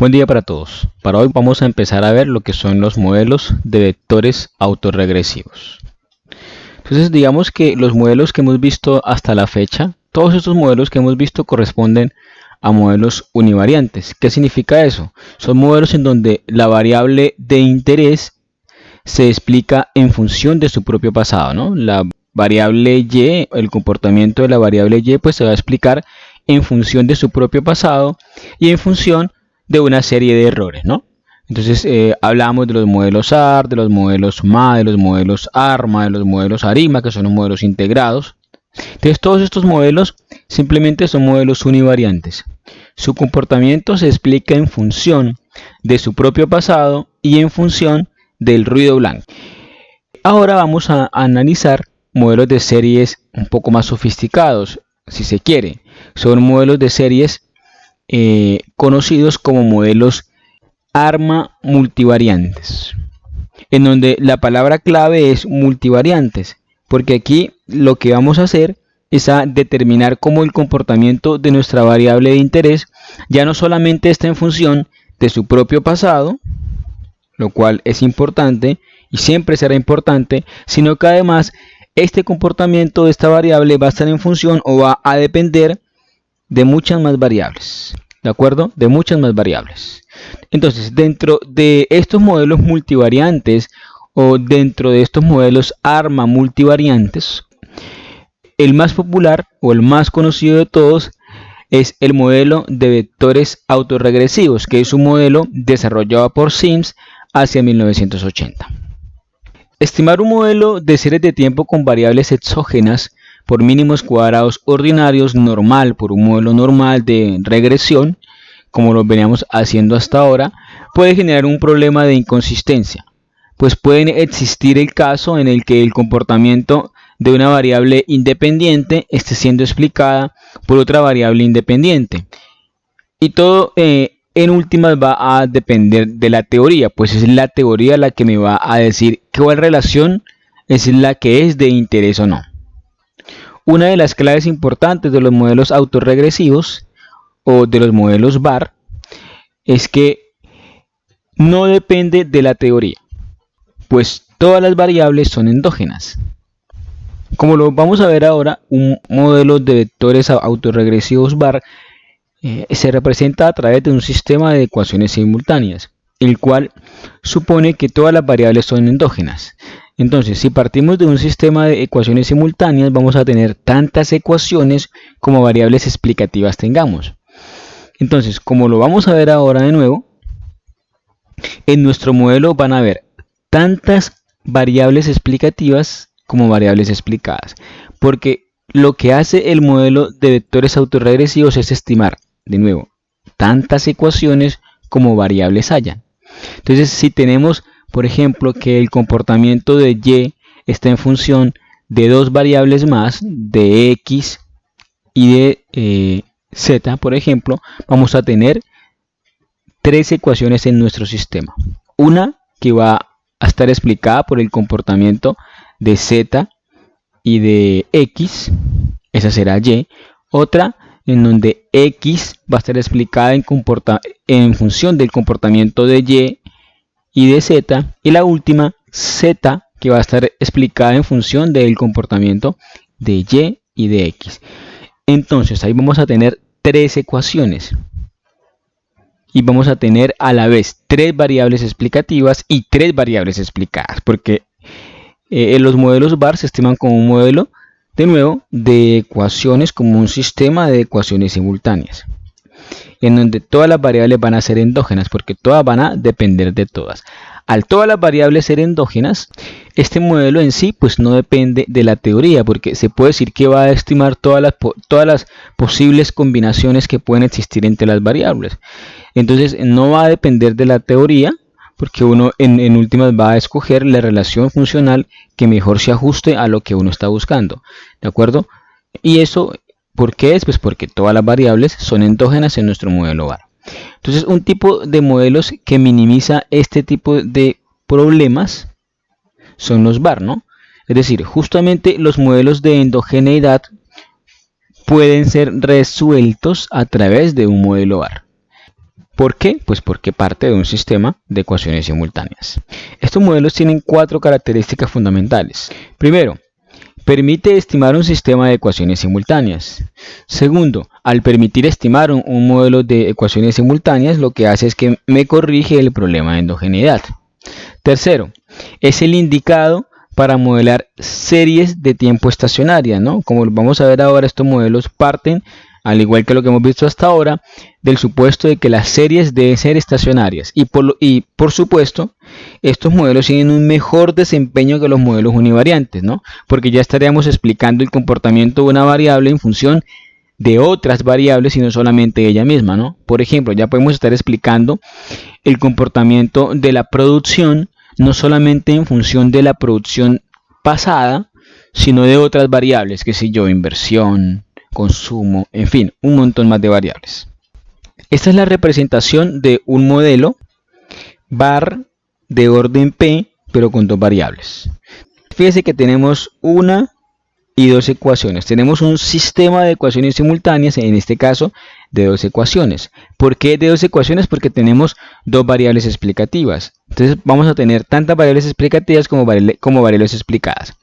Buen día para todos. Para hoy vamos a empezar a ver lo que son los modelos de vectores autorregresivos. Entonces digamos que los modelos que hemos visto hasta la fecha, todos estos modelos que hemos visto corresponden a modelos univariantes. ¿Qué significa eso? Son modelos en donde la variable de interés se explica en función de su propio pasado, ¿no? La variable y, el comportamiento de la variable y, pues se va a explicar en función de su propio pasado y en función de una serie de errores, ¿no? Entonces hablamos de los modelos AR, de los modelos MA, de los modelos ARMA, de los modelos ARIMA, que son los modelos integrados. Entonces todos estos modelos simplemente son modelos univariantes. Su comportamiento se explica en función de su propio pasado y en función del ruido blanco. Ahora vamos a analizar modelos de series un poco más sofisticados, si se quiere. Son modelos de series conocidos como modelos ARMA multivariantes, en donde la palabra clave es multivariantes, porque aquí lo que vamos a hacer es a determinar cómo el comportamiento de nuestra variable de interés ya no solamente está en función de su propio pasado, lo cual es importante y siempre será importante, sino que además este comportamiento de esta variable va a estar en función o va a depender de muchas más variables, ¿de acuerdo? De muchas más variables. Entonces, dentro de estos modelos multivariantes o dentro de estos modelos ARMA multivariantes, el más popular o el más conocido de todos es el modelo de vectores autorregresivos, que es un modelo desarrollado por Sims hacia 1980. Estimar un modelo de series de tiempo con variables exógenas por mínimos cuadrados ordinarios normal por un modelo normal de regresión, como lo veníamos haciendo hasta ahora, puede generar un problema de inconsistencia, pues puede existir el caso en el que el comportamiento de una variable independiente esté siendo explicada por otra variable independiente. Y todo en últimas va a depender de la teoría, pues es la teoría la que me va a decir cuál relación es la que es de interés o no. Una de las claves importantes de los modelos autorregresivos o de los modelos VAR es que no depende de la teoría, pues todas las variables son endógenas. Como lo vamos a ver ahora, un modelo de vectores autorregresivos VAR se representa a través de un sistema de ecuaciones simultáneas, el cual supone que todas las variables son endógenas. Entonces, si partimos de un sistema de ecuaciones simultáneas, vamos a tener tantas ecuaciones como variables explicativas tengamos. Entonces, como lo vamos a ver ahora de nuevo, en nuestro modelo van a haber tantas variables explicativas como variables explicadas, porque lo que hace el modelo de vectores autorregresivos es estimar, de nuevo, tantas ecuaciones como variables haya. Entonces, si tenemos, por ejemplo, que el comportamiento de y está en función de dos variables más, de x y de z, por ejemplo, vamos a tener tres ecuaciones en nuestro sistema. Una que va a estar explicada por el comportamiento de z y de x, esa será y. Otra en donde x va a estar explicada en función del comportamiento de y de z. Y la última, z, que va a estar explicada en función del comportamiento de y de x. Entonces ahí vamos a tener tres ecuaciones. Y vamos a tener a la vez tres variables explicativas y tres variables explicadas. Porque en los modelos VAR se estiman como un modelo, de nuevo, de ecuaciones, como un sistema de ecuaciones simultáneas, en donde todas las variables van a ser endógenas, porque todas van a depender de todas. Al todas las variables ser endógenas, este modelo en sí pues no depende de la teoría, porque se puede decir que va a estimar todas las posibles combinaciones que pueden existir entre las variables. Entonces no va a depender de la teoría, porque uno en últimas va a escoger la relación funcional que mejor se ajuste a lo que uno está buscando, ¿de acuerdo? Y eso, ¿por qué es? Pues porque todas las variables son endógenas en nuestro modelo VAR. Entonces, un tipo de modelos que minimiza este tipo de problemas son los VAR, ¿no? Es decir, justamente los modelos de endogeneidad pueden ser resueltos a través de un modelo VAR. ¿Por qué? Pues porque parte de un sistema de ecuaciones simultáneas. Estos modelos tienen 4 características fundamentales. Primero, permite estimar un sistema de ecuaciones simultáneas. Segundo, al permitir estimar un modelo de ecuaciones simultáneas, lo que hace es que me corrige el problema de endogeneidad. Tercero, es el indicado para modelar series de tiempo estacionarias, ¿no? Como vamos a ver ahora, estos modelos parten, al igual que lo que hemos visto hasta ahora, del supuesto de que las series deben ser estacionarias. Y por supuesto, estos modelos tienen un mejor desempeño que los modelos univariantes, ¿no? Porque ya estaríamos explicando el comportamiento de una variable en función de otras variables y no solamente ella misma, ¿no? Por ejemplo, ya podemos estar explicando el comportamiento de la producción, no solamente en función de la producción pasada, sino de otras variables, que sé yo, inversión, consumo, en fin, un montón más de variables. Esta es la representación de un modelo var de orden P, pero con 2 variables. Fíjese que tenemos una y 2 ecuaciones. Tenemos un sistema de ecuaciones simultáneas, en este caso de 2 ecuaciones. ¿Por qué de 2 ecuaciones? Porque tenemos 2 variables explicativas. Entonces vamos a tener tantas variables explicativas como variables explicadas.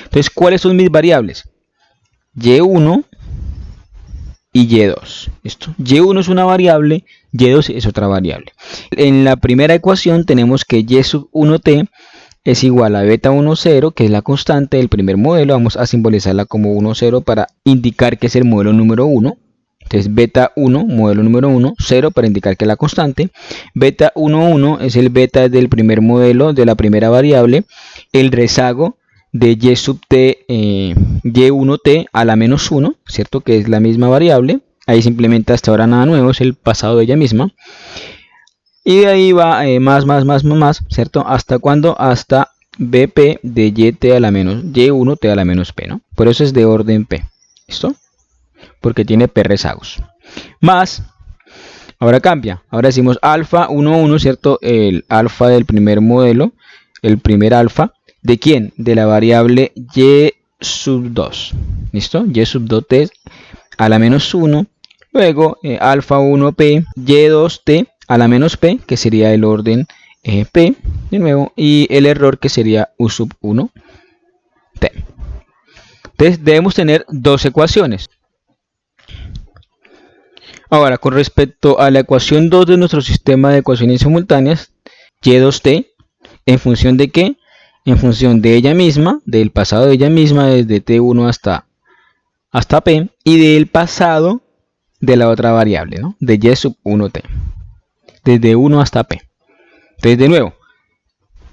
Entonces, ¿cuáles son mis variables? Y1 y Y2. ¿Listo? Y1 es una variable, Y2 es otra variable. En la primera ecuación tenemos que Y sub 1t es igual a beta 1, 0, que es la constante del primer modelo. Vamos a simbolizarla como 1, 0 para indicar que es el modelo número 1. Entonces beta 1, modelo número 1, 0 para indicar que es la constante. Beta 1, 1 es el beta del primer modelo, de la primera variable. El rezago de y sub t, y1t a la menos 1, ¿cierto? Que es la misma variable. Ahí se implementa hasta ahora nada nuevo, es el pasado de ella misma. Y de ahí va más, ¿cierto? ¿Hasta cuándo? Hasta bp de y1t a la menos p, ¿no? Por eso es de orden p. ¿Listo? Porque tiene p rezagos. Más, ahora cambia. Ahora decimos alfa 1, 1, ¿cierto? El alfa del primer modelo, el primer alfa. ¿De quién? De la variable y sub 2. ¿Listo? Y sub 2t a la menos 1. Luego alfa 1p, y2t a la menos p, que sería el orden p, de nuevo, y el error que sería u sub 1t. Entonces debemos tener 2 ecuaciones. Ahora, con respecto a la ecuación 2 de nuestro sistema de ecuaciones simultáneas, y2t, ¿en función de qué? En función de ella misma, del pasado de ella misma, desde t1 hasta p, y del pasado de la otra variable, ¿no? De y sub 1t, desde 1 hasta p. Entonces, de nuevo,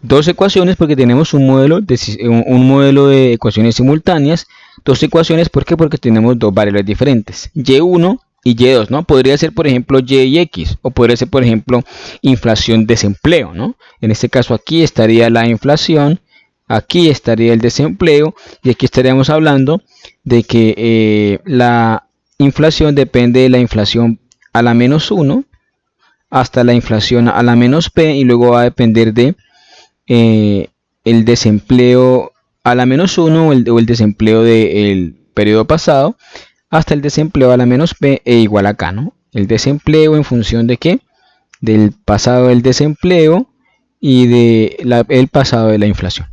2 ecuaciones porque tenemos un modelo de ecuaciones simultáneas. 2 ecuaciones, ¿por qué? Porque tenemos 2 variables diferentes, y1 y y2, ¿no? Podría ser, por ejemplo, y x, o podría ser, por ejemplo, inflación, desempleo, ¿no? En este caso aquí estaría la inflación, aquí estaría el desempleo, y aquí estaríamos hablando de que la inflación depende de la inflación a la menos 1 hasta la inflación a la menos p, y luego va a depender de el desempleo a la menos 1 o el desempleo del periodo pasado hasta el desempleo a la menos p e igual acá, ¿no? El desempleo en función de qué? Del pasado del desempleo y del pasado de la inflación.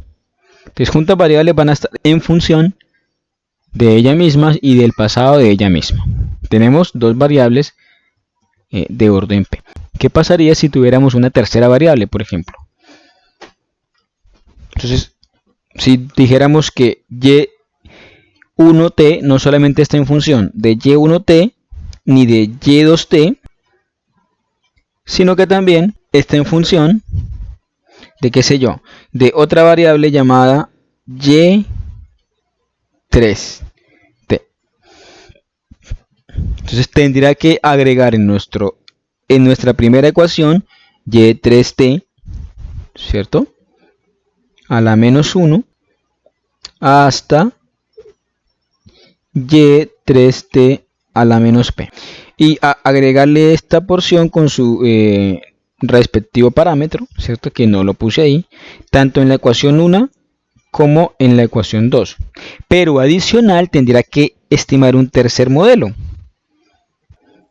Entonces, juntas variables van a estar en función de ella misma y del pasado de ella misma. Tenemos 2 variables de orden p. ¿Qué pasaría si tuviéramos una tercera variable, por ejemplo? Entonces, si dijéramos que y1t no solamente está en función de y1t ni de y2t, sino que también está en función de, qué sé yo, de otra variable llamada y3t. Entonces tendría que agregar en nuestra primera ecuación y3t, ¿cierto? A la menos 1 hasta y3t a la menos p, y agregarle esta porción con su respectivo parámetro, ¿cierto? Que no lo puse ahí, tanto en la ecuación 1 como en la ecuación 2, pero adicional tendrá que estimar un tercer modelo.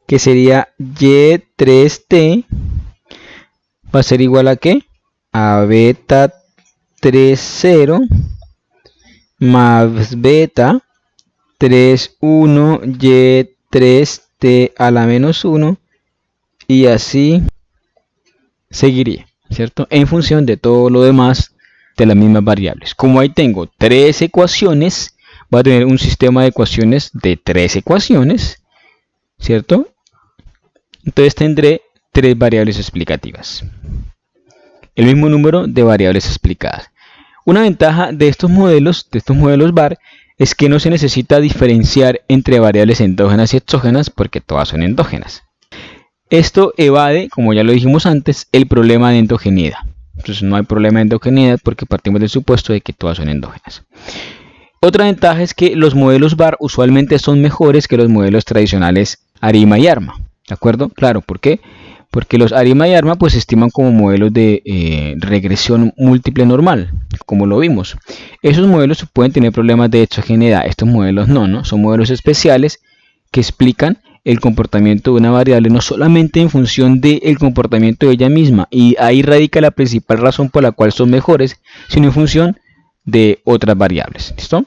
que sería y3t, va a ser igual a ¿qué? A beta 30 más beta 31 y3t a la menos 1, y así seguiría, ¿cierto? En función de todo lo demás de las mismas variables. Como ahí tengo tres ecuaciones, voy a tener un sistema de ecuaciones de tres ecuaciones, ¿cierto? Entonces tendré tres variables explicativas. El mismo número de variables explicadas. Una ventaja de estos modelos VAR, es que no se necesita diferenciar entre variables endógenas y exógenas porque todas son endógenas. Esto evade, como ya lo dijimos antes, el problema de endogeneidad. Entonces no hay problema de endogeneidad porque partimos del supuesto de que todas son endógenas. Otra ventaja es que los modelos VAR usualmente son mejores que los modelos tradicionales ARIMA y ARMA. ¿De acuerdo? Claro, ¿por qué? Porque los ARIMA y ARMA pues se estiman como modelos de regresión múltiple normal, como lo vimos. Esos modelos pueden tener problemas de exogeneidad, estos modelos no, son modelos especiales que explican el comportamiento de una variable no solamente en función del comportamiento de ella misma, y ahí radica la principal razón por la cual son mejores, sino en función de otras variables. ¿Listo?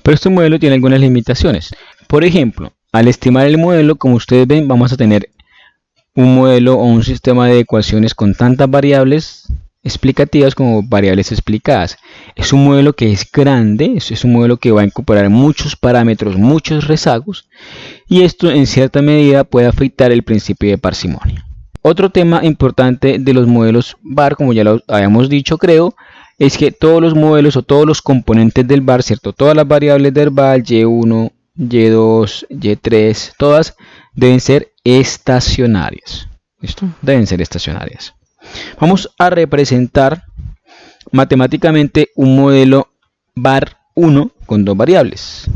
Pero este modelo tiene algunas limitaciones. Por ejemplo, al estimar el modelo, como ustedes ven, vamos a tener un modelo o un sistema de ecuaciones con tantas variables explicativas como variables explicadas. Es un modelo que es grande, es un modelo que va a incorporar muchos parámetros, muchos rezagos, y esto en cierta medida puede afectar el principio de parsimonia. Otro tema importante de los modelos VAR, como ya lo habíamos dicho, creo, es que todos los modelos o todos los componentes del VAR, ¿cierto? Todas las variables del VAR, Y1, Y2, Y3, todas deben ser estacionarias. ¿Listo? Deben ser estacionarias. Vamos a representar matemáticamente un modelo VAR 1 con dos variables.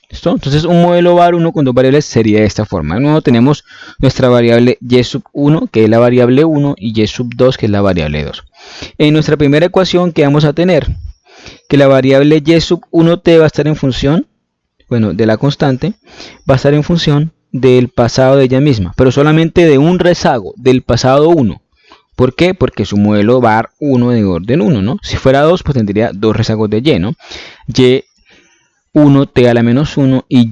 ¿Listo? Entonces un modelo VAR 1 con dos variables sería de esta forma. De nuevo tenemos nuestra variable y sub 1, que es la variable 1, y y sub 2, que es la variable 2. En nuestra primera ecuación, que vamos a tener? Que la variable y sub 1t va a estar en función, de la constante, va a estar en función del pasado de ella misma, pero solamente de un rezago, del pasado 1. ¿Por qué? Porque su modelo VAR 1 de orden 1, ¿no? Si fuera 2, pues tendría dos rezagos de y, ¿no? Y1t a la menos 1 y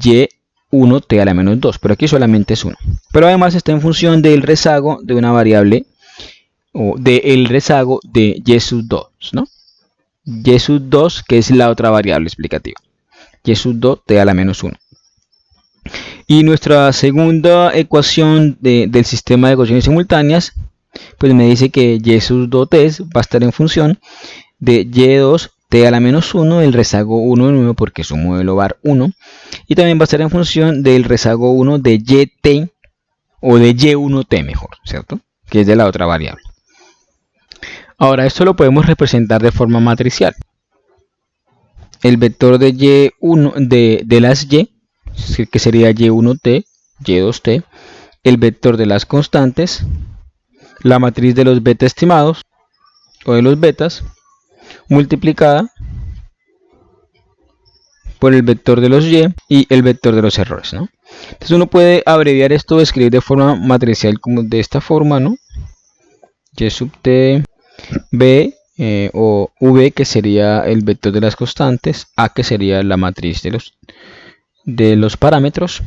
y1t a la menos 2, pero aquí solamente es 1. Pero además está en función del rezago de una variable, o del rezago de y sub 2, ¿no? Y sub 2, que es la otra variable explicativa. Y sub 2 t a la menos 1. Y nuestra segunda ecuación del sistema de ecuaciones simultáneas, pues me dice que y sub 2t va a estar en función de y2 t a la menos 1, el rezago 1 de nuevo porque es un modelo VAR 1, y también va a estar en función del rezago 1 de yt, o de y1t mejor, ¿cierto? Que es de la otra variable. Ahora esto lo podemos representar de forma matricial. El vector de y1 de las y, que sería y1t, y2t, el vector de las constantes, la matriz de los beta estimados o de los betas, multiplicada por el vector de los y el vector de los errores, ¿no? Entonces uno puede abreviar esto o escribir de forma matricial como de esta forma, ¿no? Y sub t, b o v, que sería el vector de las constantes, a, que sería la matriz de los parámetros,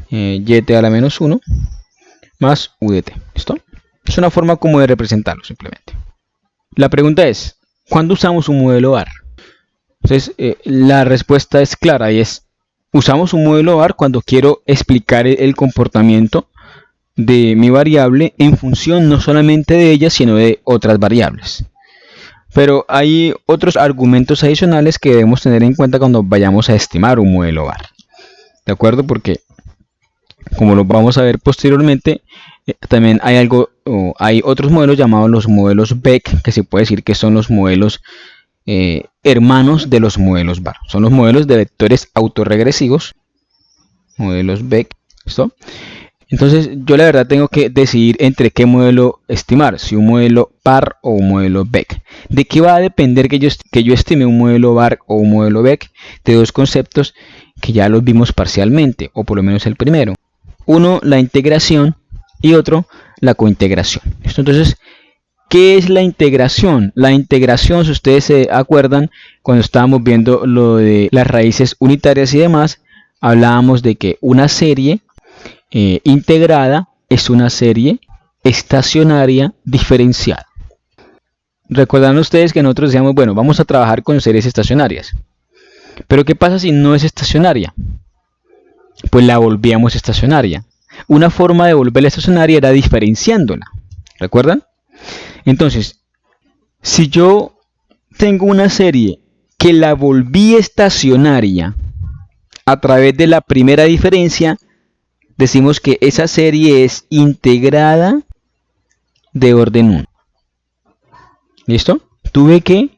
yt a la menos 1 más u de t. ¿Listo? Es una forma como de representarlo simplemente. La pregunta es, ¿cuándo usamos un modelo VAR? Entonces la respuesta es clara, y es: usamos un modelo VAR cuando quiero explicar el comportamiento de mi variable en función no solamente de ella, sino de otras variables. Pero hay otros argumentos adicionales que debemos tener en cuenta cuando vayamos a estimar un modelo VAR. ¿De acuerdo? Porque, como lo vamos a ver posteriormente, también hay otros modelos llamados los modelos BEC, que se puede decir que son los modelos hermanos de los modelos VAR. Son los modelos de vectores autorregresivos, modelos BEC. ¿Listo? Entonces yo la verdad tengo que decidir entre qué modelo estimar, si un modelo VAR o un modelo BEC. ¿De qué va a depender que yo estime un modelo VAR o un modelo BEC? De dos conceptos que ya los vimos parcialmente, o por lo menos el primero. Uno, la integración, y otro, la cointegración. ¿Listo? Entonces, ¿qué es la integración? La integración, si ustedes se acuerdan, cuando estábamos viendo lo de las raíces unitarias y demás, hablábamos de que una serie integrada es una serie estacionaria diferenciada. Recuerdan ustedes que nosotros decíamos, bueno, vamos a trabajar con series estacionarias. Pero ¿qué pasa si no es estacionaria? Pues la volvíamos estacionaria. Una forma de volverla estacionaria era diferenciándola. ¿Recuerdan? Entonces, si yo tengo una serie que la volví estacionaria a través de la primera diferencia, decimos que esa serie es integrada de orden 1. ¿Listo? Tuve que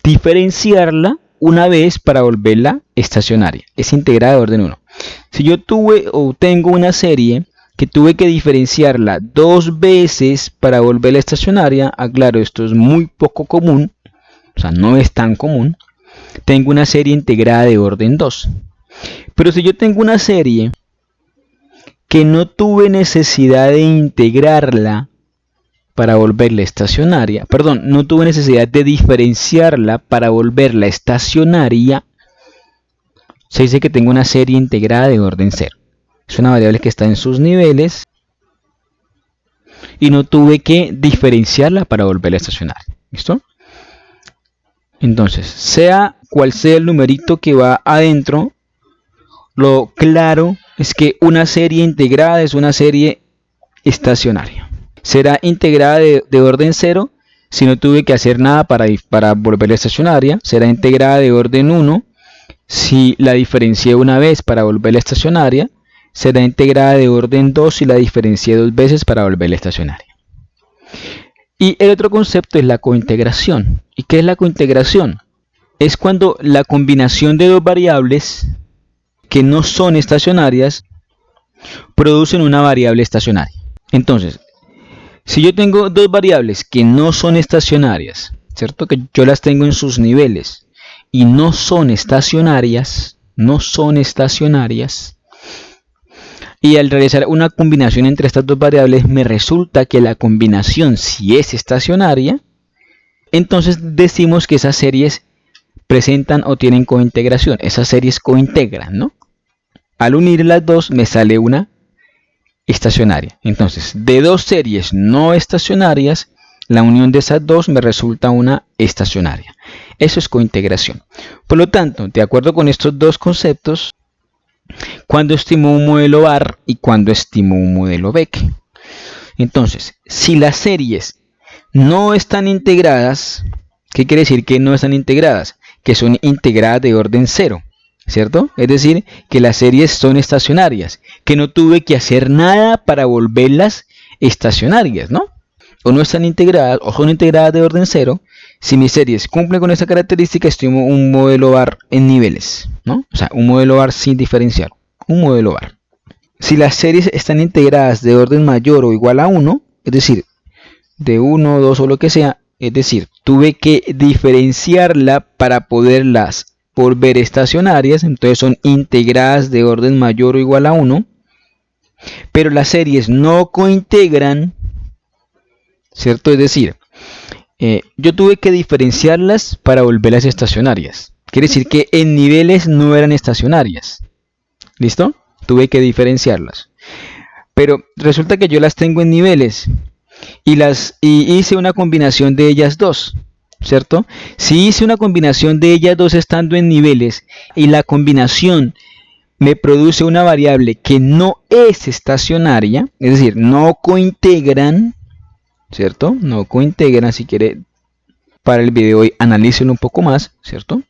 diferenciarla una vez para volverla estacionaria. Es integrada de orden 1. Si yo tuve o tengo una serie que tuve que diferenciarla 2 veces para volverla estacionaria, aclaro, esto es muy poco común, o sea, no es tan común, tengo una serie integrada de orden 2. Pero si yo tengo una serie que no tuve necesidad de integrarla para volverla estacionaria, perdón, no tuve necesidad de diferenciarla para volverla estacionaria, se dice que tengo una serie integrada de orden 0. Es una variable que está en sus niveles y no tuve que diferenciarla para volverla estacionaria. ¿Listo? Entonces, sea cual sea el numerito que va adentro, lo claro es que una serie integrada es una serie estacionaria. Será integrada de orden 0 si no tuve que hacer nada para volverla estacionaria. Será integrada de orden 1 si la diferencié una vez para volverla estacionaria. Será integrada de orden 2 si la diferencié 2 veces para volverla estacionaria. Y el otro concepto es la cointegración. ¿Y qué es la cointegración? Es cuando la combinación de dos variables que no son estacionarias producen una variable estacionaria. Entonces, si yo tengo dos variables que no son estacionarias, ¿cierto? Que yo las tengo en sus niveles y no son estacionarias, y al realizar una combinación entre estas dos variables me resulta que la combinación si es estacionaria, entonces decimos que esas series presentan o tienen cointegración. Esas series cointegran, ¿no? Al unir las dos me sale una estacionaria. Entonces, de dos series no estacionarias, la unión de esas dos me resulta una estacionaria. Eso es cointegración. Por lo tanto, de acuerdo con estos dos conceptos, cuando estimo un modelo VAR y cuando estimo un modelo Beck. Entonces, si las series no están integradas, ¿qué quiere decir que no están integradas? Que son integradas de orden 0, ¿cierto? Es decir, que las series son estacionarias, que no tuve que hacer nada para volverlas estacionarias, ¿no? O no están integradas, o son integradas de orden 0. Si mis series cumplen con esta característica, estimo un modelo VAR en niveles, ¿no? O sea, un modelo VAR sin diferenciar, un modelo VAR. Si las series están integradas de orden mayor o igual a 1, es decir, de 1, 2 o lo que sea, es decir, tuve que diferenciarla para poderlas volver estacionarias, entonces son integradas de orden mayor o igual a 1, pero las series no cointegran, ¿cierto? Es decir, yo tuve que diferenciarlas para volverlas estacionarias. Quiere decir que en niveles no eran estacionarias. ¿Listo? Tuve que diferenciarlas. Pero resulta que yo las tengo en niveles y hice una combinación de ellas dos, ¿cierto? Si hice una combinación de ellas dos estando en niveles y la combinación me produce una variable que no es estacionaria, es decir, no cointegran, ¿cierto? No cointegran. Si quiere, para el video hoy analícenlo un poco más, ¿cierto?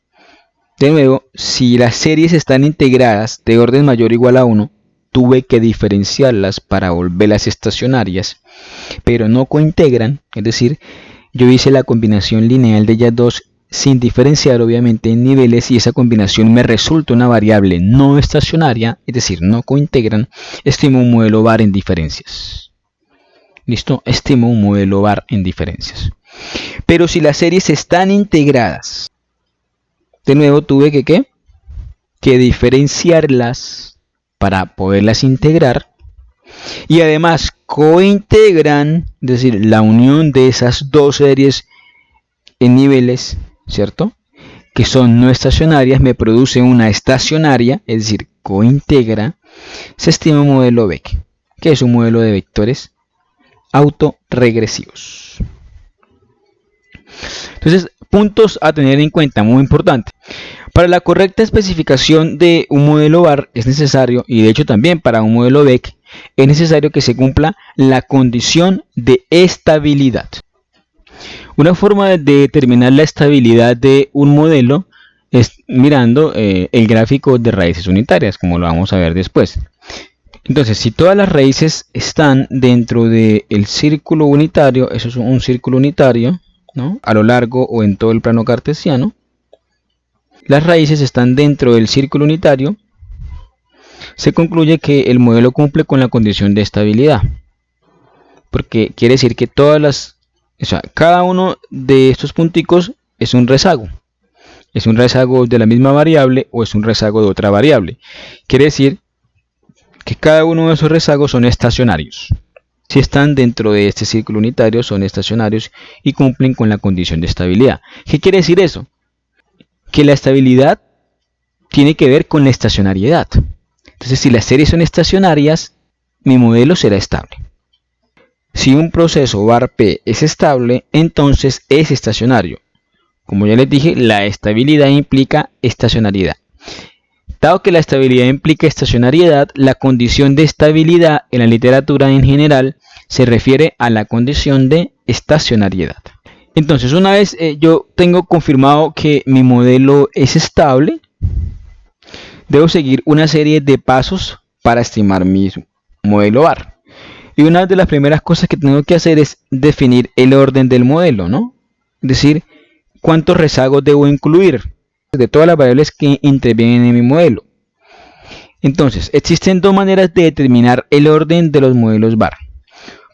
De nuevo, si las series están integradas de orden mayor o igual a 1, tuve que diferenciarlas para volverlas estacionarias, pero no cointegran, es decir, yo hice la combinación lineal de ellas dos sin diferenciar obviamente en niveles y esa combinación me resulta una variable no estacionaria, es decir, no cointegran, estimo un modelo VAR en diferencias. ¿Listo? Estimo un modelo VAR en diferencias. Pero si las series están integradas, de nuevo tuve que diferenciarlas para poderlas integrar, y además cointegran, es decir, la unión de esas dos series en niveles, ¿cierto?, que son no estacionarias, me produce una estacionaria, es decir, cointegra, se estima un modelo Beck, que es un modelo de vectores autorregresivos. Entonces, puntos a tener en cuenta, muy importante. Para la correcta especificación de un modelo BAR es necesario, y de hecho también para un modelo Beck, es necesario que se cumpla la condición de estabilidad. Una forma de determinar la estabilidad de un modelo es mirando el gráfico de raíces unitarias, como lo vamos a ver después. Entonces, si todas las raíces están dentro del círculo unitario, eso es un círculo unitario, ¿no?, a lo largo o en todo el plano cartesiano, las raíces están dentro del círculo unitario, se concluye que el modelo cumple con la condición de estabilidad, porque quiere decir que cada uno de estos punticos es un rezago. Es un rezago de la misma variable o es un rezago de otra variable. Quiere decir que cada uno de esos rezagos son estacionarios. Si están dentro de este círculo unitario, son estacionarios y cumplen con la condición de estabilidad. ¿Qué quiere decir eso? Que la estabilidad tiene que ver con la estacionariedad. Entonces, si las series son estacionarias, mi modelo será estable. Si un proceso var P es estable, entonces es estacionario. Como ya les dije, la estabilidad implica estacionariedad. Dado que la estabilidad implica estacionariedad, la condición de estabilidad en la literatura en general se refiere a la condición de estacionariedad. Entonces, una vez yo tengo confirmado que mi modelo es estable, debo seguir una serie de pasos para estimar mi modelo VAR. Y una de las primeras cosas que tengo que hacer es definir el orden del modelo, ¿no? Es decir, cuántos rezagos debo incluir de todas las variables que intervienen en mi modelo. Entonces, existen dos maneras de determinar el orden de los modelos VAR.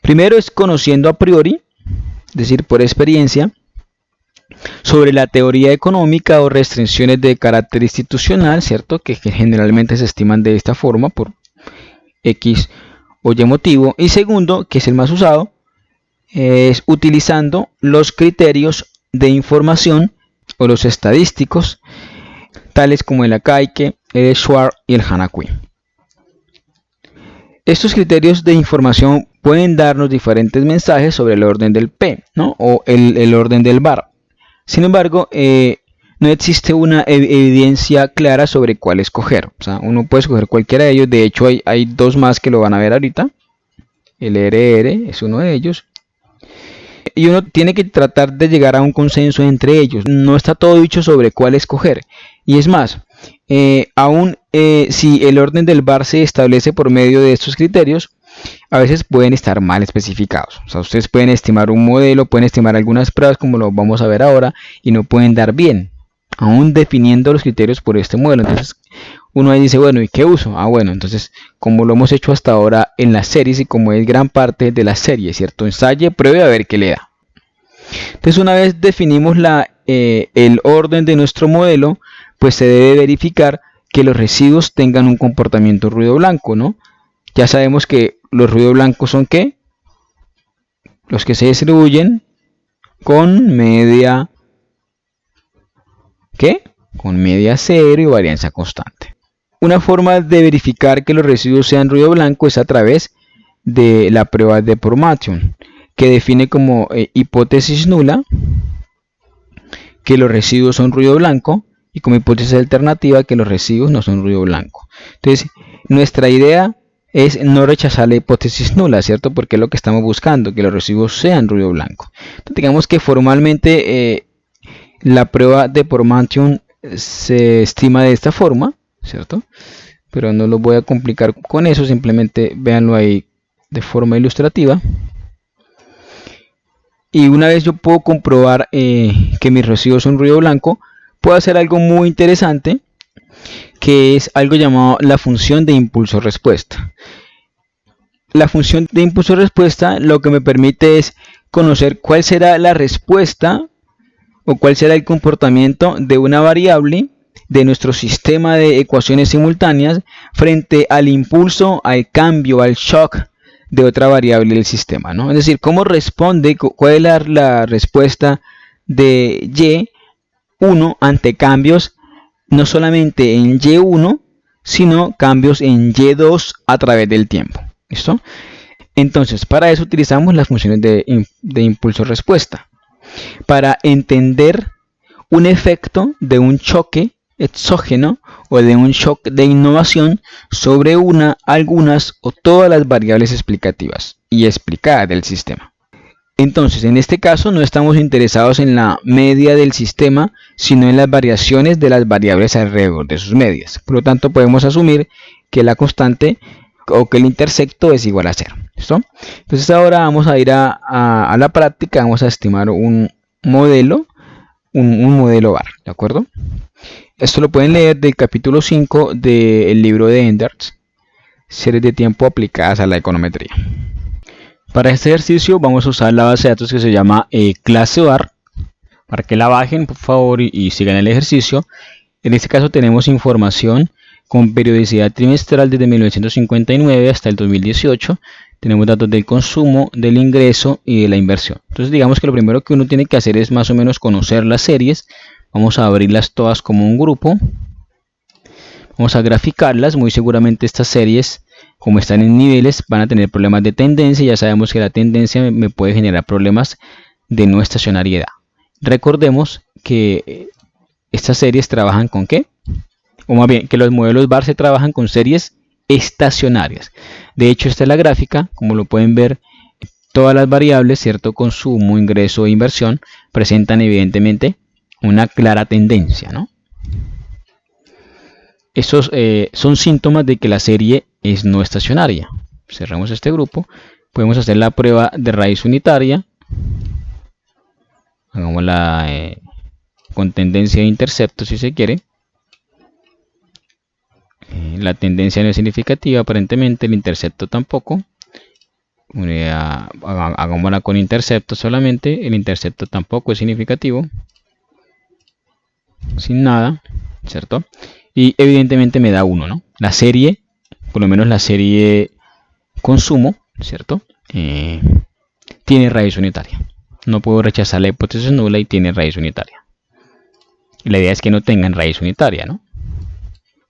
Primero es conociendo a priori, es decir, por experiencia, sobre la teoría económica o restricciones de carácter institucional, ¿cierto?, que generalmente se estiman de esta forma por X o Y motivo. Y segundo, que es el más usado, es utilizando los criterios de información o los estadísticos, tales como el Akaike, el Schwartz y el Hanakui. Estos criterios de información pueden darnos diferentes mensajes sobre el orden del P, ¿no?, o el orden del VAR. Sin embargo, no existe una evidencia clara sobre cuál escoger. O sea, uno puede escoger cualquiera de ellos. De hecho, hay dos más que lo van a ver ahorita. El RR es uno de ellos. Y uno tiene que tratar de llegar a un consenso entre ellos. No está todo dicho sobre cuál escoger. Y es más, aún si el orden del VAR se establece por medio de estos criterios, a veces pueden estar mal especificados. O sea, ustedes pueden estimar un modelo, pueden estimar algunas pruebas como lo vamos a ver ahora, y no pueden dar bien, aún definiendo los criterios por este modelo. Entonces uno ahí dice, bueno, ¿y qué uso? Ah, bueno, entonces como lo hemos hecho hasta ahora en las series y como es gran parte de la serie, ¿cierto? Ensaye, pruebe a ver qué le da. Entonces, una vez definimos el orden de nuestro modelo, pues se debe verificar que los residuos tengan un comportamiento ruido blanco, ¿no? Ya sabemos que los ruidos blancos son ¿qué? Los que se distribuyen con media, ¿qué? Con media cero y varianza constante. Una forma de verificar que los residuos sean ruido blanco es a través de la prueba de Deformation, que define como hipótesis nula que los residuos son ruido blanco y como hipótesis alternativa que los residuos no son ruido blanco. Entonces, nuestra idea es no rechazar la hipótesis nula, ¿cierto? Porque es lo que estamos buscando, que los residuos sean ruido blanco. Entonces, digamos que formalmente la prueba de Deformation se estima de esta forma, ¿cierto? Pero no lo voy a complicar con eso, simplemente véanlo ahí de forma ilustrativa. Y una vez yo puedo comprobar que mis residuos son ruido blanco, puedo hacer algo muy interesante, que es algo llamado la función de impulso-respuesta. La función de impulso-respuesta lo que me permite es conocer cuál será la respuesta o cuál será el comportamiento de una variable de nuestro sistema de ecuaciones simultáneas frente al impulso, al cambio, al shock de otra variable del sistema, ¿no? Es decir, cómo responde, cuál es la respuesta de Y1 ante cambios no solamente en Y1, sino cambios en Y2 a través del tiempo. ¿Listo? Entonces, para eso utilizamos las funciones de impulso-respuesta. Para entender un efecto de un choque exógeno o de un shock de innovación sobre una, algunas o todas las variables explicativas y explicadas del sistema. Entonces, en este caso no estamos interesados en la media del sistema, sino en las variaciones de las variables alrededor de sus medias. Por lo tanto, podemos asumir que la constante o que el intersecto es igual a 0. ¿Listo? Entonces ahora vamos a ir a la práctica, vamos a estimar un modelo, un modelo bar, ¿de acuerdo? Esto lo pueden leer del capítulo 5 del libro de Enders, series de tiempo aplicadas a la econometría. Para este ejercicio vamos a usar la base de datos que se llama clase bar, para que la bajen por favor y sigan el ejercicio. En este caso tenemos información con periodicidad trimestral desde 1959 hasta el 2018. Tenemos datos del consumo, del ingreso y de la inversión. Entonces digamos que lo primero que uno tiene que hacer es más o menos conocer las series. Vamos a abrirlas todas como un grupo. Vamos a graficarlas. Muy seguramente estas series, como están en niveles, van a tener problemas de tendencia. Ya sabemos que la tendencia me puede generar problemas de no estacionariedad. Recordemos que estas series trabajan con ¿qué? O más bien, que los modelos bar se trabajan con series estacionarias. De hecho, esta es la gráfica, como lo pueden ver, todas las variables, ¿cierto? Consumo, ingreso e inversión, presentan evidentemente una clara tendencia, ¿no? Estos son síntomas de que la serie es no estacionaria. Cerramos este grupo, podemos hacer la prueba de raíz unitaria. Hagámosla con tendencia de intercepto si se quiere. La tendencia no es significativa, aparentemente el intercepto tampoco. Hagámosla con intercepto solamente, el intercepto tampoco es significativo. Sin nada, ¿cierto? Y evidentemente me da 1, ¿no? La serie, por lo menos la serie consumo, ¿cierto? Tiene raíz unitaria. No puedo rechazar la hipótesis nula y tiene raíz unitaria. Y la idea es que no tengan raíz unitaria, ¿no?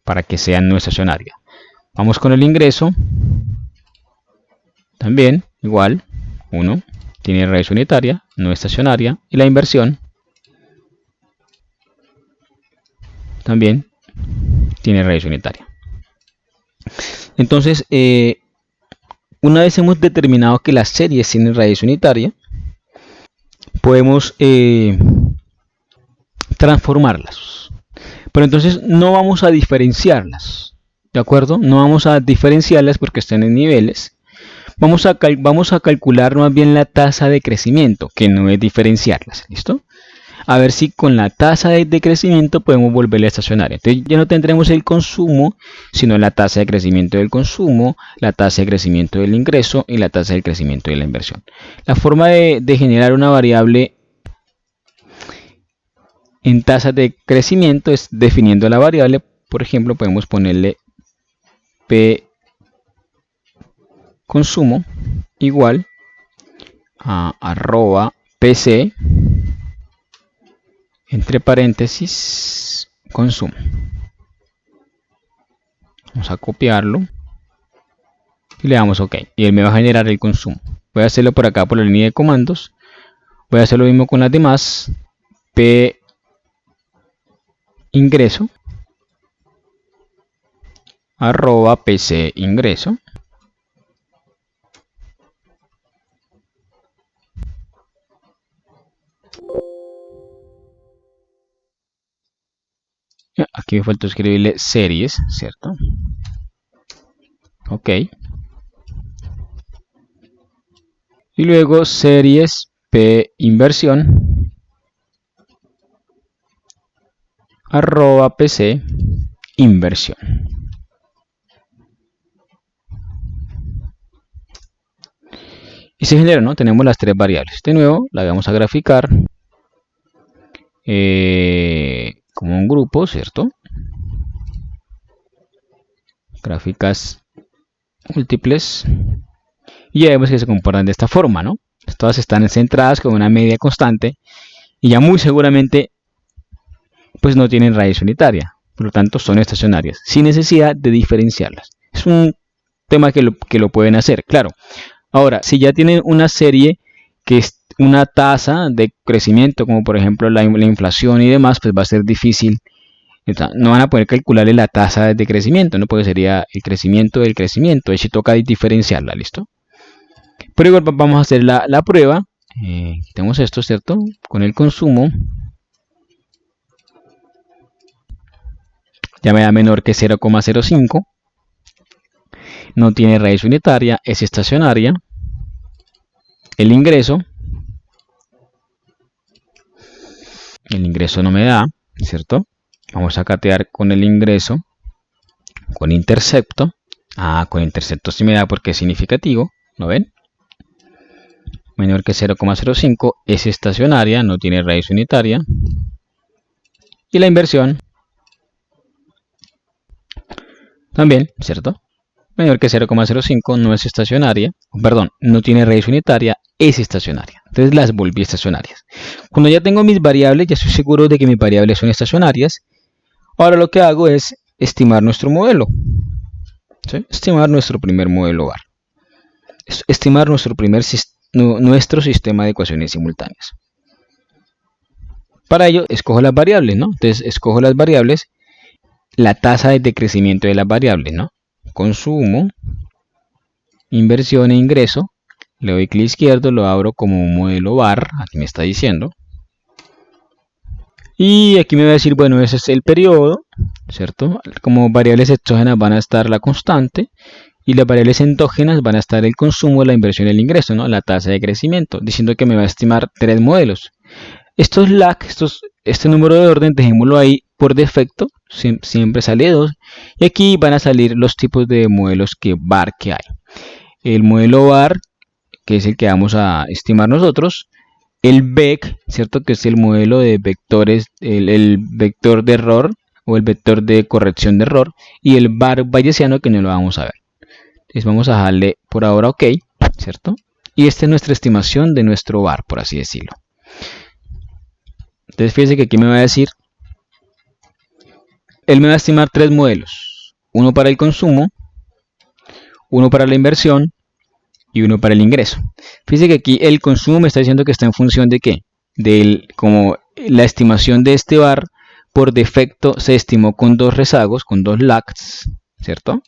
Para que sean no estacionarias. Vamos con el ingreso. También, igual, 1 tiene raíz unitaria, no estacionaria. Y la inversión también tiene raíz unitaria. Entonces, una vez hemos determinado que las series tienen raíz unitaria, podemos transformarlas. Pero entonces no vamos a diferenciarlas, ¿de acuerdo? No vamos a diferenciarlas porque están en niveles. Vamos a calcular más bien la tasa de crecimiento, que no es diferenciarlas, ¿listo? A ver si con la tasa de crecimiento podemos volverla estacionaria. Entonces ya no tendremos el consumo, sino la tasa de crecimiento del consumo, la tasa de crecimiento del ingreso y la tasa de crecimiento de la inversión. La forma de generar una variable en tasas de crecimiento es definiendo la variable. Por ejemplo, podemos ponerle P consumo igual a arroba PC entre paréntesis consumo. Vamos a copiarlo y le damos OK. Y él me va a generar el consumo. Voy a hacerlo por acá por la línea de comandos. Voy a hacer lo mismo con las demás. P ingreso arroba PC ingreso. Aquí me faltó escribirle series, ¿cierto? OK. Y luego series P inversión arroba PC inversión. Y se genera, ¿no? Tenemos las tres variables. De nuevo, la vamos a graficar como un grupo, ¿cierto? gráficas múltiples, y ya vemos que se comportan de esta forma, ¿no? Todas están centradas con una media constante y ya muy seguramente pues no tienen raíz unitaria, por lo tanto son estacionarias, sin necesidad de diferenciarlas. Es un tema que lo pueden hacer, claro. Ahora, si ya tienen una serie que es una tasa de crecimiento, como por ejemplo la inflación y demás, pues va a ser difícil. No van a poder calcularle la tasa de crecimiento, ¿no? Porque sería el crecimiento del crecimiento, y si toca diferenciarla, ¿listo? Pero igual vamos a hacer la prueba. Tenemos esto, ¿cierto? Con el consumo. Ya me da menor que 0,05. No tiene raíz unitaria, es estacionaria. El ingreso no me da, ¿cierto? Vamos a catear con el ingreso, con intercepto. Con intercepto sí me da porque es significativo, ¿lo ven? Menor que 0,05, es estacionaria, no tiene raíz unitaria. Y la inversión también, ¿cierto? Menor que 0,05, no es estacionaria, perdón, no tiene raíz unitaria, es estacionaria. Entonces las volví estacionarias. Cuando ya tengo mis variables, ya estoy seguro de que mis variables son estacionarias. Ahora lo que hago es estimar nuestro modelo. ¿Sí? Estimar nuestro primer modelo VAR. Estimar nuestro sistema de ecuaciones simultáneas. Para ello, escojo las variables, ¿no? Entonces, escojo las variables, la tasa de decrecimiento de las variables, ¿no? Consumo, inversión e ingreso. Le doy clic izquierdo, lo abro como un modelo VAR, aquí me está diciendo. Y aquí me va a decir, bueno, ese es el periodo, ¿cierto? Como variables exógenas van a estar la constante y las variables endógenas van a estar el consumo, la inversión y el ingreso, ¿no? La tasa de crecimiento, diciendo que me va a estimar 3 modelos. Estos lag, este número de orden, dejémoslo ahí por defecto, siempre sale 2. Y aquí van a salir los tipos de modelos VAR que hay. El modelo VAR, que es el que vamos a estimar nosotros. El VEC, ¿cierto? Que es el modelo de vectores, el vector de error o el vector de corrección de error. Y el VAR bayesiano, que no lo vamos a ver. Entonces vamos a darle por ahora OK, ¿cierto? Y esta es nuestra estimación de nuestro VAR, por así decirlo. Entonces fíjense que aquí me va a decir, él me va a estimar 3 modelos. Uno para el consumo, uno para la inversión y uno para el ingreso. Fíjense que aquí el consumo me está diciendo que está en función de ¿qué? Como la estimación de este VAR por defecto se estimó con 2 rezagos, con 2 lags, ¿cierto?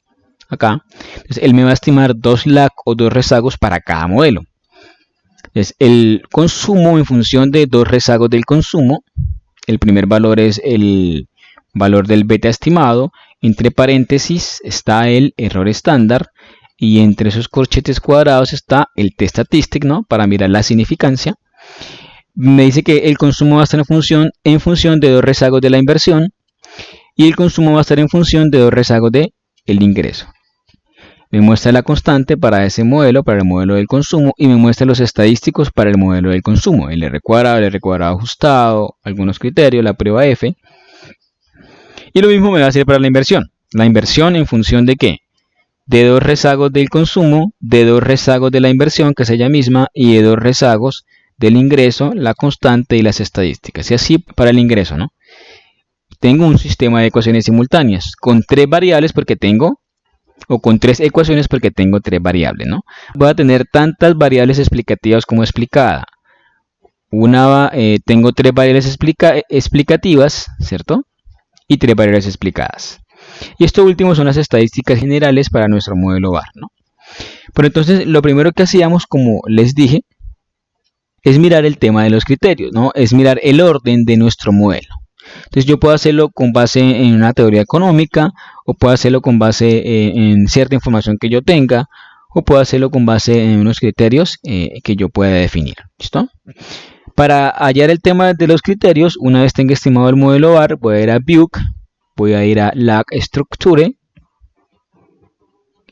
Acá. Entonces él me va a estimar 2 lag o 2 rezagos para cada modelo. Entonces el consumo en función de 2 rezagos del consumo. El primer valor es el valor del beta estimado. Entre paréntesis está el error estándar. Y entre esos corchetes cuadrados está el t-statistic, ¿no? Para mirar la significancia. Me dice que el consumo va a estar en función de 2 rezagos de la inversión. Y el consumo va a estar en función de 2 rezagos del ingreso. Me muestra la constante para ese modelo, para el modelo del consumo. Y me muestra los estadísticos para el modelo del consumo. El R cuadrado, el R cuadrado ajustado, algunos criterios, la prueba F. Y lo mismo me va a hacer para la inversión. La inversión en función de ¿qué? De 2 rezagos del consumo, de 2 rezagos de la inversión, que es ella misma, y de 2 rezagos del ingreso, la constante y las estadísticas. Y así para el ingreso, ¿no? Tengo un sistema de ecuaciones simultáneas con 3 variables porque tengo, o con 3 ecuaciones porque tengo 3 variables, ¿no? Voy a tener tantas variables explicativas como explicada. Tengo 3 variables explicativas, ¿cierto? Y 3 variables explicadas. Y esto último son las estadísticas generales para nuestro modelo VAR, ¿no? Pero entonces lo primero que hacíamos, como les dije, es mirar el tema de los criterios, ¿no? Es mirar el orden de nuestro modelo. Entonces yo puedo hacerlo con base en una teoría económica, o puedo hacerlo con base en cierta información que yo tenga, o puedo hacerlo con base en unos criterios que yo pueda definir. ¿Listo? Para hallar el tema de los criterios, una vez tenga estimado el modelo VAR, voy a ir a View, voy a ir a Lag Structure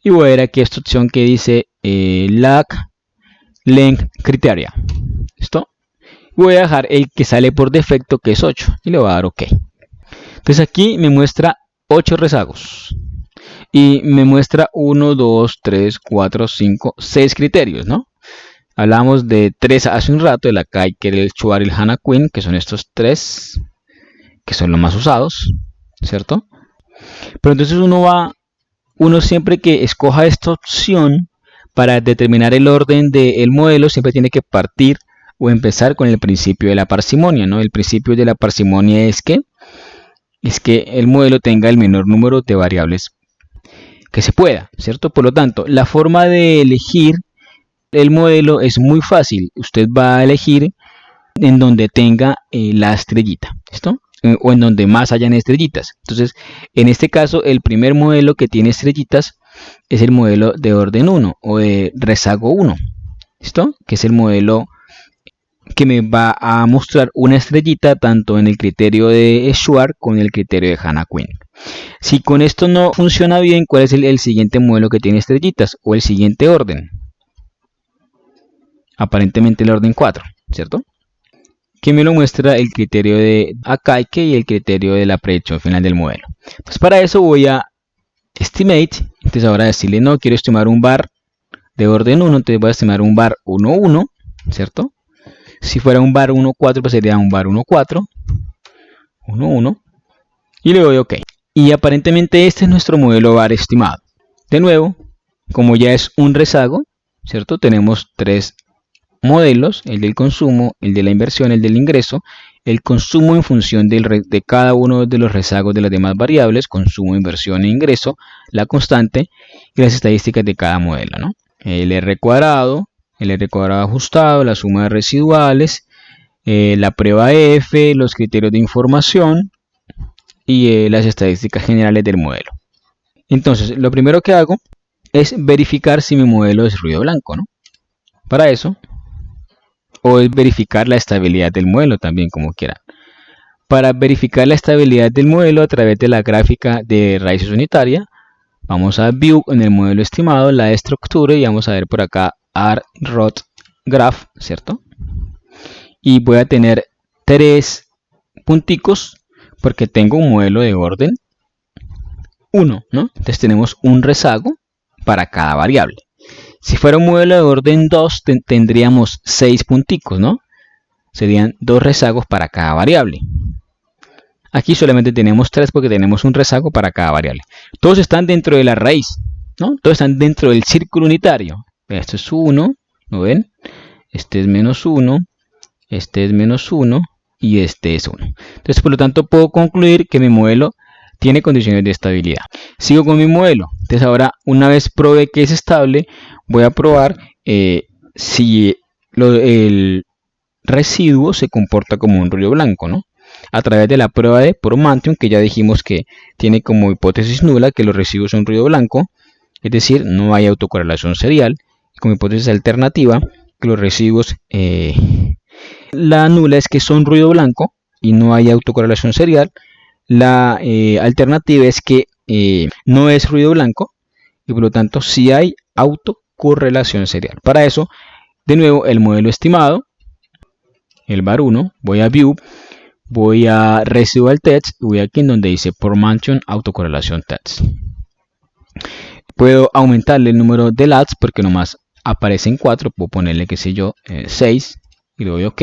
y voy a ir aquí a esta opción que dice Lag Length Criteria. ¿Listo? Voy a dejar el que sale por defecto, que es 8, y le voy a dar OK. Entonces aquí me muestra 8 rezagos. y me muestra 1, 2, 3, 4, 5, 6 criterios, ¿no? Hablamos de 3 hace un rato, el Akai, el Shuar y el Hana Queen, que son estos 3, que son los más usados, ¿cierto? Pero entonces uno siempre que escoja esta opción para determinar el orden del modelo, siempre tiene que partir o empezar con el principio de la parsimonia, ¿no? El principio de la parsimonia es que el modelo tenga el menor número de variables que se pueda, ¿cierto? Por lo tanto, la forma de elegir el modelo es muy fácil. Usted va a elegir en donde tenga la estrellita, ¿listo? O en donde más hayan estrellitas. Entonces, en este caso, el primer modelo que tiene estrellitas es el modelo de orden 1 o de rezago 1, ¿listo? Que es el modelo que me va a mostrar una estrellita tanto en el criterio de Shuar como en el criterio de Hana Queen. Si con esto no funciona bien, ¿cuál es el siguiente modelo que tiene estrellitas? O el siguiente orden. Aparentemente el orden 4, ¿cierto? Que me lo muestra el criterio de Akai y el criterio de la predicción final del modelo. Pues para eso voy a Estimate. Entonces ahora decirle, no, quiero estimar un bar de orden 1, entonces voy a estimar un bar 1, 1, ¿cierto? Si fuera un bar 1, 4, pues sería un bar 1, 4, 1, 1, y le doy OK. Y aparentemente este es nuestro modelo bar estimado. De nuevo, como ya es un rezago, ¿cierto? Tenemos 3 modelos, el del consumo, el de la inversión, el del ingreso. El consumo en función de cada uno de los rezagos de las demás variables, consumo, inversión e ingreso, la constante y las estadísticas de cada modelo, ¿no? El R cuadrado ajustado, la suma de residuales, la prueba F, los criterios de información y las estadísticas generales del modelo. Entonces, lo primero que hago es verificar si mi modelo es ruido blanco, ¿no? Para eso, o es verificar la estabilidad del modelo también, como quieran. Para verificar la estabilidad del modelo a través de la gráfica de raíces unitaria, vamos a View en el modelo estimado, la estructura, y vamos a ver por acá R-Rot Graph, ¿cierto? Y voy a tener 3 punticos porque tengo un modelo de orden 1, ¿no? Entonces tenemos un rezago para cada variable. Si fuera un modelo de orden 2, tendríamos 6 punticos, ¿no? Serían 2 rezagos para cada variable. Aquí solamente tenemos 3 porque tenemos un rezago para cada variable. Todos están dentro de la raíz, ¿no? Todos están dentro del círculo unitario. Esto es 1, ¿lo ven? Este es menos 1, este es menos 1 y este es 1. Entonces, por lo tanto, puedo concluir que mi modelo tiene condiciones de estabilidad. Sigo con mi modelo. Entonces ahora, una vez probé que es estable, voy a probar si el residuo se comporta como un ruido blanco, ¿no? A través de la prueba de Pormantium, que ya dijimos que tiene como hipótesis nula que los residuos son ruido blanco, es decir, no hay autocorrelación serial. Y como hipótesis alternativa, que los residuos, la nula es que son ruido blanco y no hay autocorrelación serial. La alternativa es que no es ruido blanco y por lo tanto sí hay autocorrelación serial. Para eso, de nuevo, el modelo estimado, el bar 1, voy a View, voy a Residual Text y voy aquí en donde dice Pormantium Autocorrelación Text. Puedo aumentarle el número de LATs porque nomás aparecen 4, puedo ponerle, qué sé yo, 6 y le doy OK.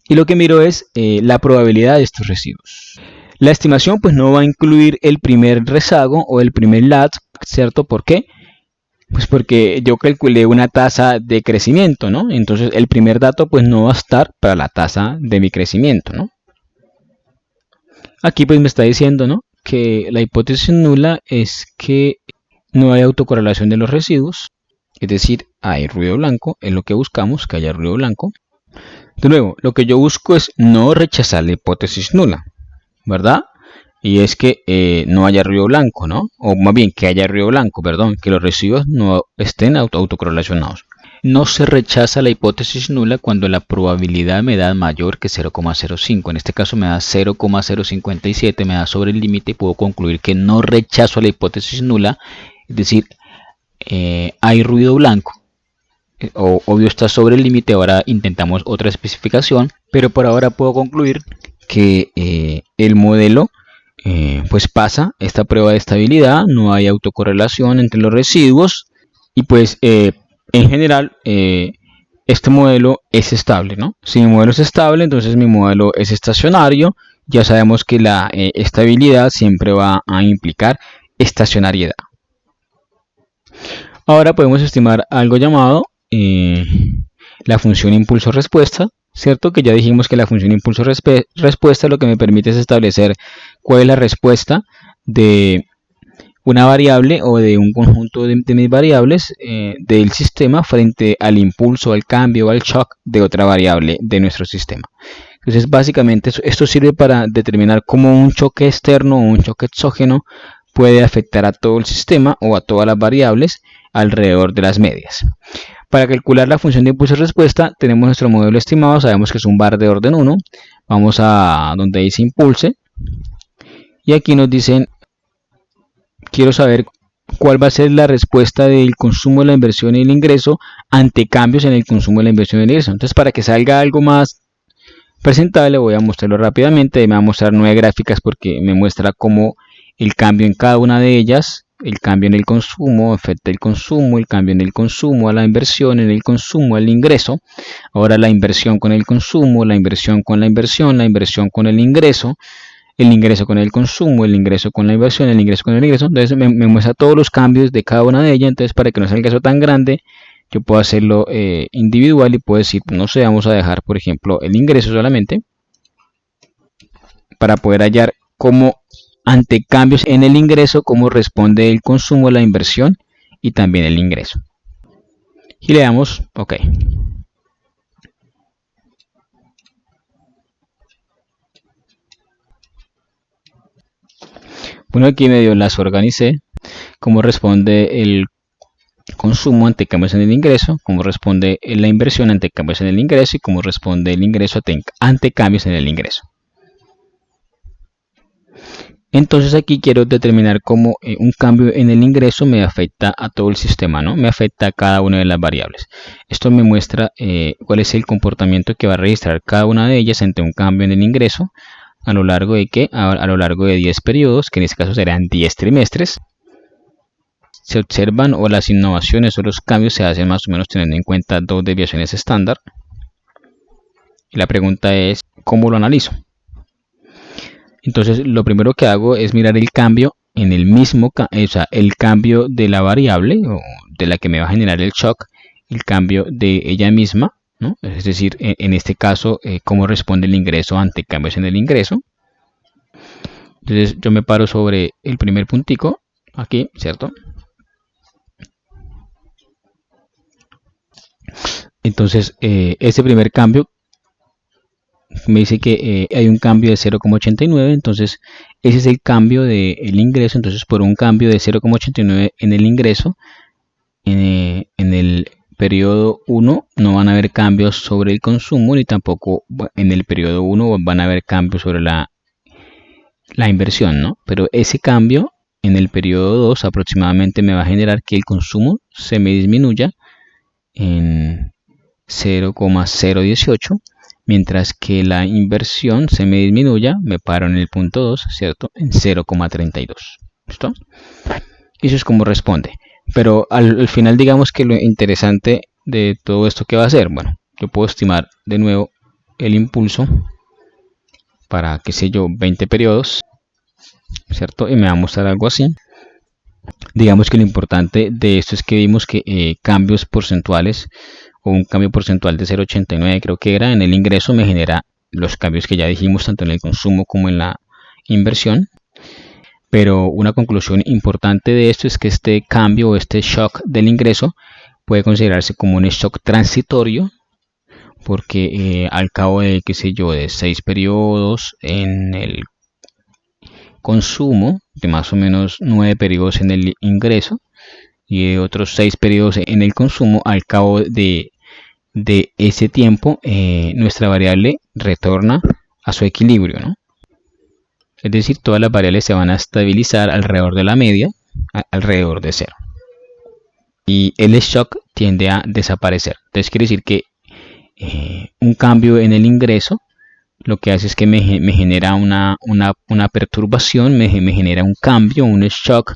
Y lo que miro es la probabilidad de estos residuos. La estimación pues no va a incluir el primer rezago o el primer LAT, ¿cierto? ¿Por qué? Pues porque yo calculé una tasa de crecimiento, ¿no? Entonces el primer dato pues no va a estar para la tasa de mi crecimiento, ¿no? Aquí pues me está diciendo, ¿no?, que la hipótesis nula es que no hay autocorrelación de los residuos, es decir, hay ruido blanco, es lo que buscamos, que haya ruido blanco. De nuevo, lo que yo busco es no rechazar la hipótesis nula, ¿verdad? Y es que no haya ruido blanco, ¿no? O más bien, que haya ruido blanco, perdón, que los residuos no estén autocorrelacionados. No se rechaza la hipótesis nula cuando la probabilidad me da mayor que 0,05. En este caso me da 0,057, me da sobre el límite y puedo concluir que no rechazo la hipótesis nula, es decir, hay ruido blanco. Obvio está sobre el límite, ahora intentamos otra especificación, pero por ahora puedo concluir que el modelo pues pasa esta prueba de estabilidad, no hay autocorrelación entre los residuos y pues en general este modelo es estable, ¿no? Si mi modelo es estable, entonces mi modelo es estacionario. Ya sabemos que la estabilidad siempre va a implicar estacionariedad. Ahora podemos estimar algo llamado la función impulso-respuesta, ¿cierto? Que ya dijimos que la función impulso-respuesta lo que me permite es establecer cuál es la respuesta de una variable o de un conjunto de mis variables del sistema frente al impulso, al cambio o al shock de otra variable de nuestro sistema. Entonces básicamente esto sirve para determinar cómo un choque externo o un choque exógeno puede afectar a todo el sistema o a todas las variables alrededor de las medias. Para calcular la función de impulso-respuesta tenemos nuestro modelo estimado, sabemos que es un bar de orden 1, vamos a donde dice impulse y aquí nos dicen, quiero saber cuál va a ser la respuesta del consumo, de la inversión y el ingreso ante cambios en el consumo, de la inversión y el ingreso. Entonces para que salga algo más presentable voy a mostrarlo rápidamente, me va a mostrar 9 gráficas porque me muestra cómo el cambio en cada una de ellas, el cambio en el consumo afecta el consumo, el cambio en el consumo a la inversión, en el consumo al ingreso, ahora la inversión con el consumo, la inversión con la inversión, la inversión con el ingreso con el consumo, el ingreso con la inversión, el ingreso con el ingreso. Entonces me muestra todos los cambios de cada una de ellas. Entonces para que no salga eso tan grande, yo puedo hacerlo individual y puedo decir, no sé, vamos a dejar por ejemplo el ingreso solamente para poder hallar cómo ante cambios en el ingreso, cómo responde el consumo, la inversión y también el ingreso. Y le damos OK. Bueno, aquí medio las organicé, cómo responde el consumo ante cambios en el ingreso, cómo responde la inversión ante cambios en el ingreso y cómo responde el ingreso ante cambios en el ingreso. Entonces aquí quiero determinar cómo un cambio en el ingreso me afecta a todo el sistema, ¿no? Me afecta a cada una de las variables. Esto me muestra cuál es el comportamiento que va a registrar cada una de ellas ante un cambio en el ingreso a lo largo de a lo largo de 10 periodos, que en este caso serán 10 trimestres. Se observan o las innovaciones o los cambios se hacen más o menos teniendo en cuenta 2 desviaciones estándar. Y la pregunta es, ¿cómo lo analizo? Entonces lo primero que hago es mirar el cambio en el mismo, o sea, el cambio de la variable o de la que me va a generar el shock, el cambio de ella misma, ¿no? Es decir, en este caso, cómo responde el ingreso ante cambios en el ingreso. Entonces yo me paro sobre el primer puntico, aquí, ¿cierto? Entonces ese primer cambio me dice que hay un cambio de 0,89, entonces ese es el cambio del ingreso. Entonces por un cambio de 0,89 en el ingreso, en el periodo 1 no van a haber cambios sobre el consumo, ni tampoco en el periodo 1 van a haber cambios sobre la inversión, ¿no? Pero ese cambio en el periodo 2 aproximadamente me va a generar que el consumo se me disminuya en 0,018, mientras que la inversión se me disminuya, me paro en el punto 2, ¿cierto? En 0,32. ¿Listo? Eso es como responde. Pero al final digamos que lo interesante de todo esto que va a hacer, bueno, yo puedo estimar de nuevo el impulso para, qué sé yo, 20 periodos, ¿cierto? Y me va a mostrar algo así. Digamos que lo importante de esto es que vimos que cambios porcentuales o un cambio porcentual de 0,89 creo que era en el ingreso me genera los cambios que ya dijimos tanto en el consumo como en la inversión. Pero una conclusión importante de esto es que este cambio o este shock del ingreso puede considerarse como un shock transitorio, porque al cabo de, qué sé yo, de 6 periodos en el consumo, de más o menos 9 periodos en el ingreso y de otros 6 periodos en el consumo, al cabo de ese tiempo nuestra variable retorna a su equilibrio, ¿no? Es decir, todas las variables se van a estabilizar alrededor de la media, alrededor de 0. Y el shock tiende a desaparecer. Entonces quiere decir que un cambio en el ingreso lo que hace es que me genera una perturbación, me genera un cambio, un shock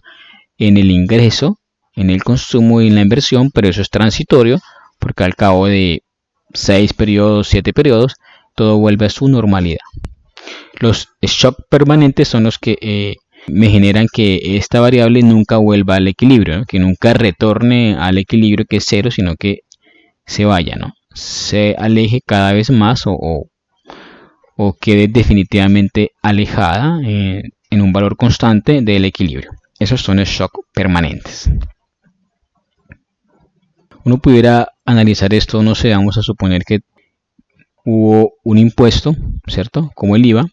en el ingreso, en el consumo y en la inversión, pero eso es transitorio, porque al cabo de 6 periodos, 7 periodos, todo vuelve a su normalidad. Los shocks permanentes son los que me generan que esta variable nunca vuelva al equilibrio, ¿no? Que nunca retorne al equilibrio que es cero, sino que se vaya, ¿no? Se aleje cada vez más o quede definitivamente alejada en un valor constante del equilibrio. Esos son los shocks permanentes. Uno pudiera analizar esto, no sé, vamos a suponer que hubo un impuesto, ¿cierto? Como el IVA.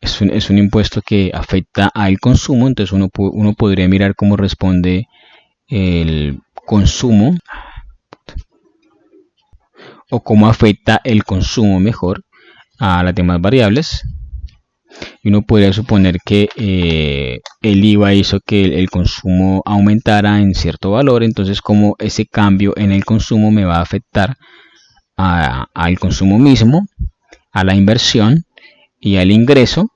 Es un impuesto que afecta al consumo, entonces uno podría mirar cómo responde el consumo o cómo afecta el consumo mejor a las demás variables. Y uno podría suponer que el IVA hizo que el consumo aumentara en cierto valor, entonces como ese cambio en el consumo me va a afectar al consumo mismo, a la inversión y al ingreso.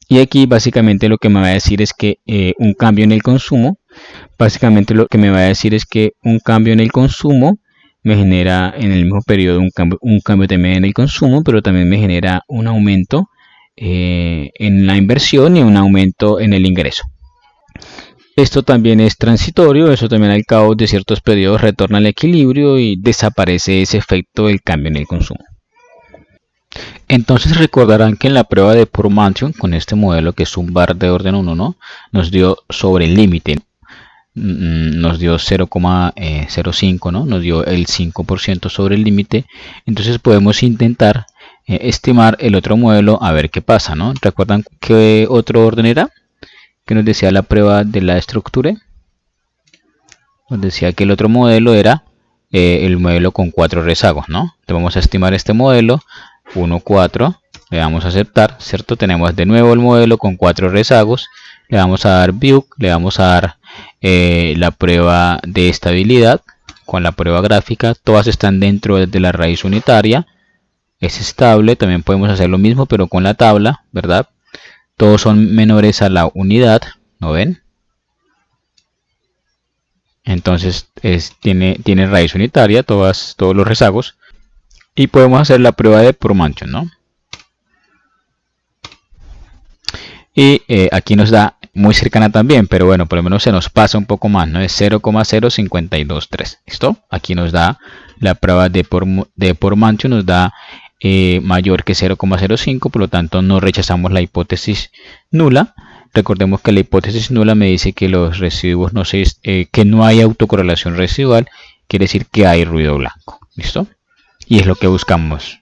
Y aquí básicamente lo que me va a decir es que un cambio en el consumo, me genera en el mismo periodo un cambio también en el consumo, pero también me genera un aumento en la inversión y un aumento en el ingreso. Esto también es transitorio, eso también al cabo de ciertos periodos retorna al equilibrio y desaparece ese efecto del cambio en el consumo. Entonces recordarán que en la prueba de Purmantion, con este modelo que es un bar de orden 1, ¿no? Nos dio sobre el límite, nos dio 0,05, ¿no? Nos dio el 5% sobre el límite. Entonces podemos intentar estimar el otro modelo a ver qué pasa, ¿no? ¿Recuerdan qué otro orden era? Que nos decía la prueba de la estructura. Nos decía que el otro modelo era el modelo con 4 rezagos, ¿no? Entonces vamos a estimar este modelo. 1, 4, le damos a aceptar, ¿cierto? Tenemos de nuevo el modelo con 4 rezagos, le vamos a dar view, le vamos a dar la prueba de estabilidad con la prueba gráfica, todas están dentro de la raíz unitaria, es estable, también podemos hacer lo mismo pero con la tabla, ¿verdad? Todos son menores a la unidad, ¿no ven? Entonces tiene raíz unitaria, todos los rezagos. Y podemos hacer la prueba de Purmantion, ¿no? Y aquí nos da muy cercana también, pero bueno, por lo menos se nos pasa un poco más, ¿no? Es 0,0523. ¿Listo? Aquí nos da la prueba de Purmantion, nos da mayor que 0,05, por lo tanto no rechazamos la hipótesis nula. Recordemos que la hipótesis nula me dice que los residuos que no hay autocorrelación residual, quiere decir que hay ruido blanco. ¿Listo? Y es lo que buscamos.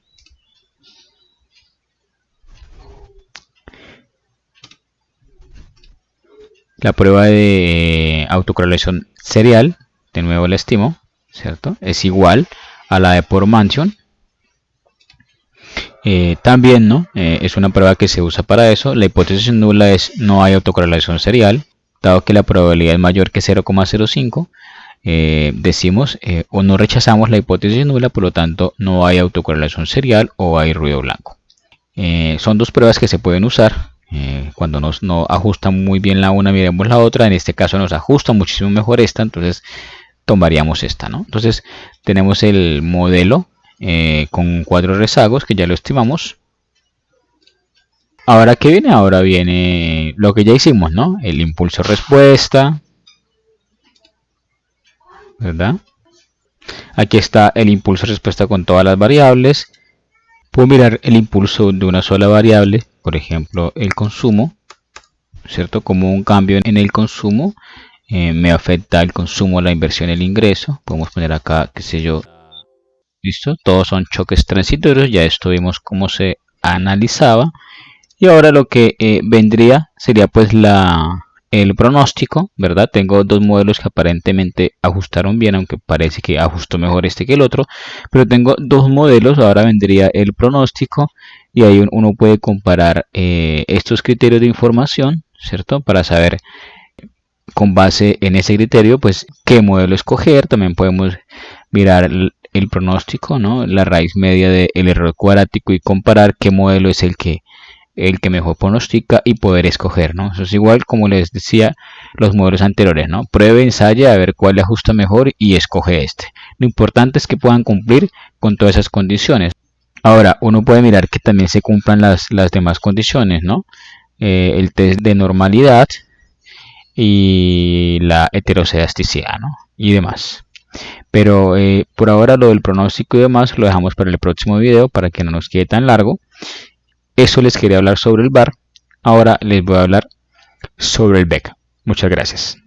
La prueba de autocorrelación serial, de nuevo la estimo, ¿cierto? Es igual a la de Purmantion. También, ¿no? Es una prueba que se usa para eso. La hipótesis nula es no hay autocorrelación serial, dado que la probabilidad es mayor que 0,05. Decimos o no rechazamos la hipótesis nula, por lo tanto no hay autocorrelación serial o hay ruido blanco. Son dos pruebas que se pueden usar cuando no ajusta muy bien la una, miremos la otra. En este caso nos ajusta muchísimo mejor esta, entonces tomaríamos esta, ¿no? Entonces tenemos el modelo con 4 rezagos que ya lo estimamos. Ahora, ¿qué viene? Ahora viene lo que ya hicimos, ¿no? El impulso respuesta, ¿verdad? Aquí está el impulso respuesta con todas las variables. Puedo mirar el impulso de una sola variable, por ejemplo el consumo, ¿cierto? Como un cambio en el consumo me afecta el consumo, la inversión, el ingreso. Podemos poner acá, qué sé yo. Listo, todos son choques transitorios, ya esto vimos cómo se analizaba. Y ahora lo que vendría sería pues el pronóstico, ¿verdad? Tengo dos modelos que aparentemente ajustaron bien, aunque parece que ajustó mejor este que el otro, pero tengo dos modelos. Ahora vendría el pronóstico y ahí uno puede comparar estos criterios de información, ¿cierto? Para saber con base en ese criterio pues qué modelo escoger. También podemos mirar el pronóstico, ¿no? La raíz media del error cuadrático y comparar qué modelo es el que mejor pronostica y poder escoger, ¿no? Eso es igual como les decía los modelos anteriores, ¿no? Pruebe, ensaya a ver cuál le ajusta mejor y escoge este. Lo importante es que puedan cumplir con todas esas condiciones. Ahora, uno puede mirar que también se cumplan las demás condiciones, ¿no? El test de normalidad y la heterocedasticidad, ¿no? Y demás. Pero por ahora lo del pronóstico y demás lo dejamos para el próximo video para que no nos quede tan largo. Eso les quería hablar sobre el VAR. Ahora les voy a hablar sobre el BEC. Muchas gracias.